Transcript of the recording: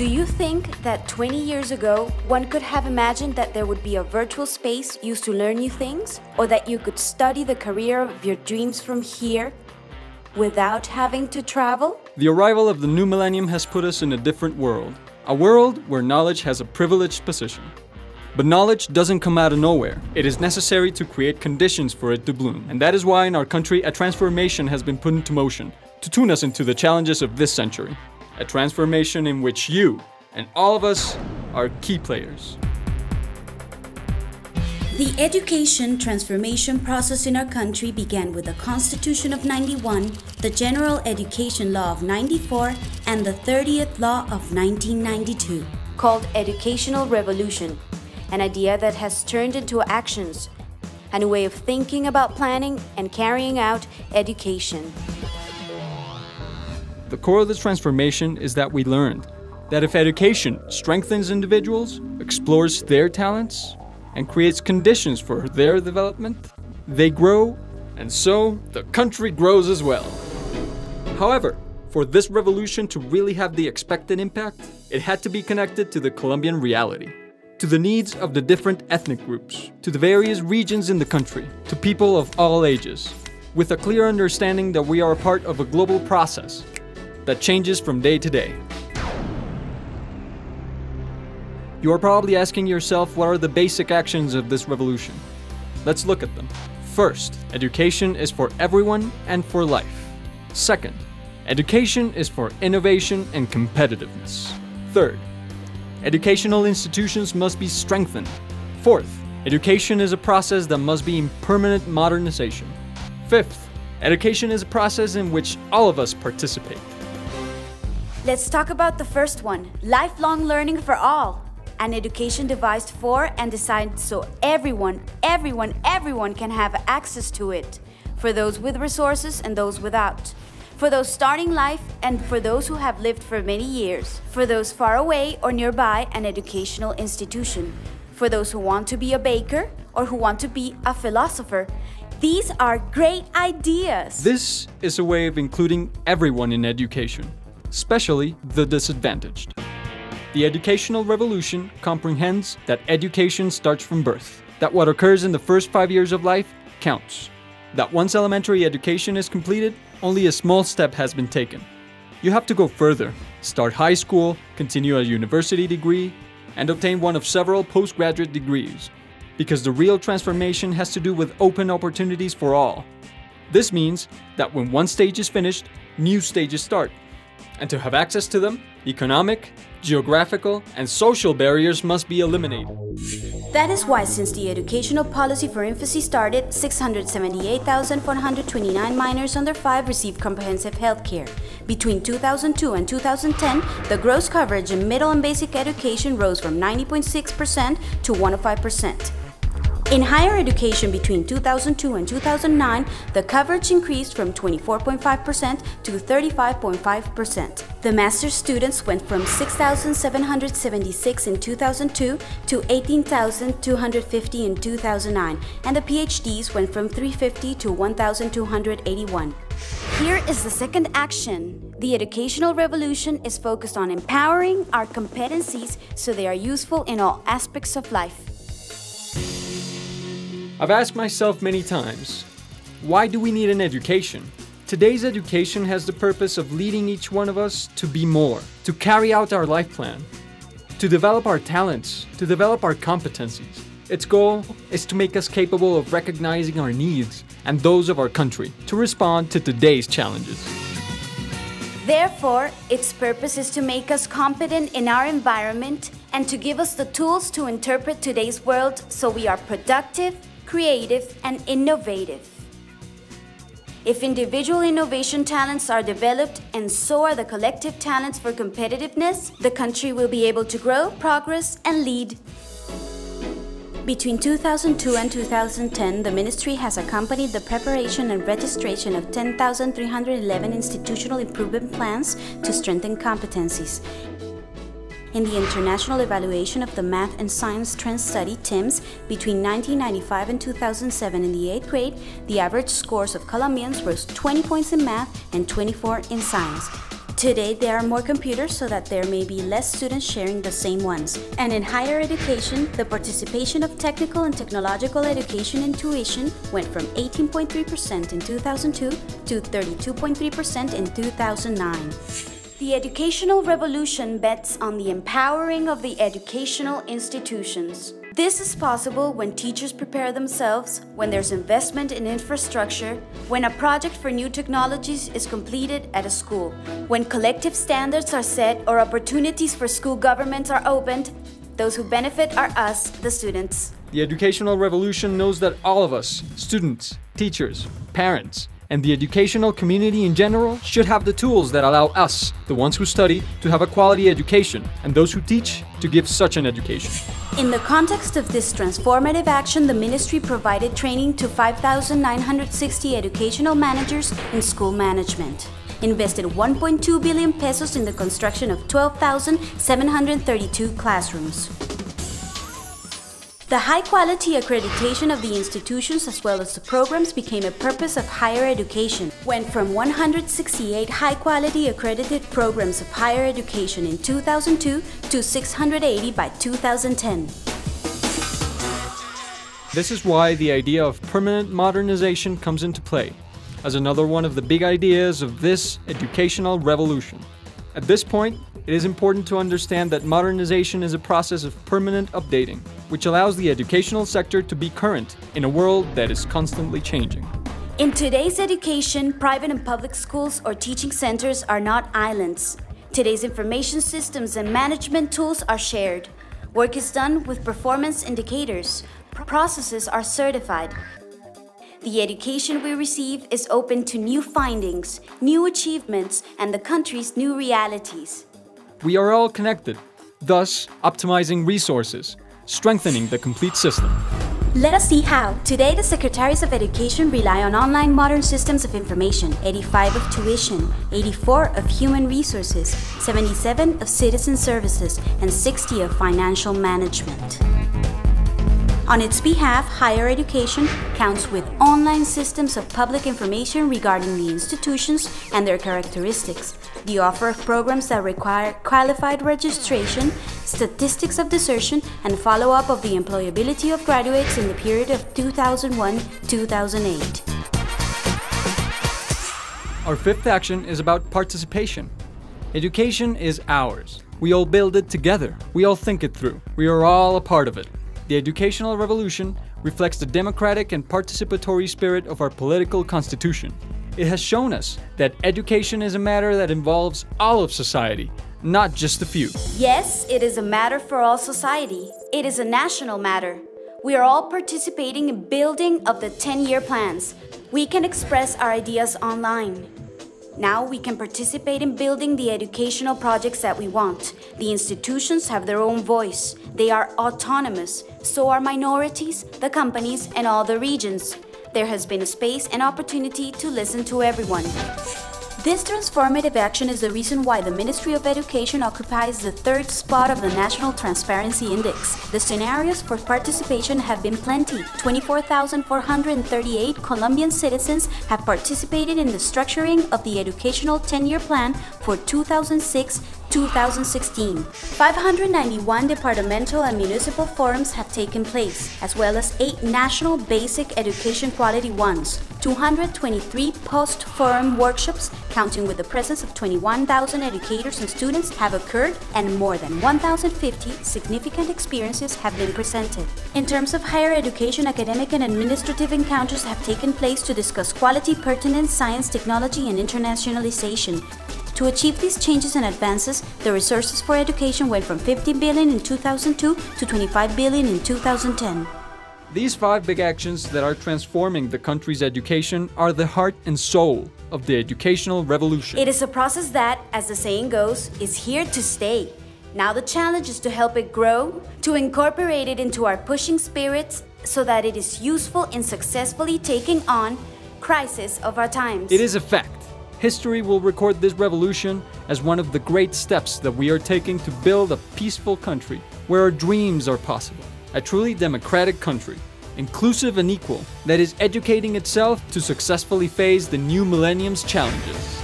Do you think that 20 years ago, one could have imagined that there would be a virtual space used to learn new things? Or that you could study the career of your dreams from here without having to travel? The arrival of the new millennium has put us in a different world. A world where knowledge has a privileged position. But knowledge doesn't come out of nowhere. It is necessary to create conditions for it to bloom. And that is why in our country, a transformation has been put into motion to tune us into the challenges of this century. A transformation in which you and all of us are key players. The education transformation process in our country began with the Constitution of '91, the General Education Law of '94, and the 30th Law of 1992, called Educational Revolution, an idea that has turned into actions, a new way of thinking about planning and carrying out education. The core of this transformation is that we learned that if education strengthens individuals, explores their talents, and creates conditions for their development, they grow, and so the country grows as well. However, for this revolution to really have the expected impact, it had to be connected to the Colombian reality, to the needs of the different ethnic groups, to the various regions in the country, to people of all ages, with a clear understanding that we are a part of a global process that changes from day to day. You are probably asking yourself, what are the basic actions of this revolution? Let's look at them. First, education is for everyone and for life. Second, education is for innovation and competitiveness. Third, educational institutions must be strengthened. Fourth, education is a process that must be in permanent modernization. Fifth, education is a process in which all of us participate. Let's talk about the first one, lifelong learning for all. An education devised for and designed so everyone can have access to it. For those with resources and those without. For those starting life and for those who have lived for many years. For those far away or nearby, an educational institution. For those who want to be a baker or who want to be a philosopher. These are great ideas. This is a way of including everyone in education, especially the disadvantaged. The educational revolution comprehends that education starts from birth, that what occurs in the first 5 years of life counts, that once elementary education is completed, only a small step has been taken. You have to go further, start high school, continue a university degree, and obtain one of several postgraduate degrees, because the real transformation has to do with open opportunities for all. This means that when one stage is finished, new stages start. And to have access to them, economic, geographical, and social barriers must be eliminated. That is why, since the educational policy for infancy started, 678,429 minors under 5 received comprehensive health care. Between 2002 and 2010, the gross coverage in middle and basic education rose from 90.6% to 105%. In higher education between 2002 and 2009, the coverage increased from 24.5% to 35.5%. The master's students went from 6,776 in 2002 to 18,250 in 2009, and the PhDs went from 350 to 1,281. Here is the second action. The educational revolution is focused on empowering our competencies so they are useful in all aspects of life. I've asked myself many times, why do we need an education? Today's education has the purpose of leading each one of us to be more, to carry out our life plan, to develop our talents, to develop our competencies. Its goal is to make us capable of recognizing our needs and those of our country, to respond to today's challenges. Therefore, its purpose is to make us competent in our environment and to give us the tools to interpret today's world so we are productive, creative, and innovative. If individual innovation talents are developed and so are the collective talents for competitiveness, the country will be able to grow, progress, and lead. Between 2002 and 2010, the Ministry has accompanied the preparation and registration of 10,311 institutional improvement plans to strengthen competencies. In the International Evaluation of the Math and Science Trend Study, TIMSS, between 1995 and 2007 in the 8th grade, the average scores of Colombians rose 20 points in math and 24 in science. Today, there are more computers so that there may be less students sharing the same ones. And in higher education, the participation of technical and technological education in tuition went from 18.3% in 2002 to 32.3% in 2009. The educational revolution bets on the empowering of the educational institutions. This is possible when teachers prepare themselves, when there's investment in infrastructure, when a project for new technologies is completed at a school, when collective standards are set or opportunities for school governments are opened. Those who benefit are us, the students. The educational revolution knows that all of us, students, teachers, parents, and the educational community in general should have the tools that allow us, the ones who study, to have a quality education, and those who teach to give such an education. In the context of this transformative action, the ministry provided training to 5,960 educational managers in school management, invested 1.2 billion pesos in the construction of 12,732 classrooms. The high-quality accreditation of the institutions as well as the programs became a purpose of higher education, went from 168 high-quality accredited programs of higher education in 2002 to 680 by 2010. This is why the idea of permanent modernization comes into play, as another one of the big ideas of this educational revolution. At this point, it is important to understand that modernization is a process of permanent updating, which allows the educational sector to be current in a world that is constantly changing. In today's education, private and public schools or teaching centers are not islands. Today's information systems and management tools are shared. Work is done with performance indicators. Processes are certified. The education we receive is open to new findings, new achievements, and the country's new realities. We are all connected, thus optimizing resources, strengthening the complete system. Let us see how. Today, the Secretaries of Education rely on online modern systems of information, 85 of tuition, 84 of human resources, 77 of citizen services, and 60 of financial management. On its behalf, higher education counts with online systems of public information regarding the institutions and their characteristics, the offer of programs that require qualified registration, statistics of desertion, and follow-up of the employability of graduates in the period of 2001-2008. Our fifth action is about participation. Education is ours. We all build it together. We all think it through. We are all a part of it. The educational revolution reflects the democratic and participatory spirit of our political constitution. It has shown us that education is a matter that involves all of society, not just a few. Yes, it is a matter for all society. It is a national matter. We are all participating in building of the 10-year plans. We can express our ideas online. Now we can participate in building the educational projects that we want. The institutions have their own voice. They are autonomous. So are minorities, the companies, and all the regions. There has been a space and opportunity to listen to everyone. This transformative action is the reason why the Ministry of Education occupies the third spot of the National Transparency Index. The scenarios for participation have been plenty. 24,438 Colombian citizens have participated in the structuring of the educational 10-year plan for 2006-2016. 591 departmental and municipal forums have taken place, as well as 8 national basic education quality ones. 223 post-forum workshops, counting with the presence of 21,000 educators and students, have occurred, and more than 1,050 significant experiences have been presented. In terms of higher education, academic and administrative encounters have taken place to discuss quality, pertinence, science, technology, and internationalization. To achieve these changes and advances, the resources for education went from 50 billion in 2002 to 25 billion in 2010. These 5 big actions that are transforming the country's education are the heart and soul of the educational revolution. It is a process that, as the saying goes, is here to stay. Now the challenge is to help it grow, to incorporate it into our pushing spirits so that it is useful in successfully taking on crises of our times. It is a fact. History will record this revolution as one of the great steps that we are taking to build a peaceful country where our dreams are possible. A truly democratic country, inclusive and equal, that is educating itself to successfully face the new millennium's challenges.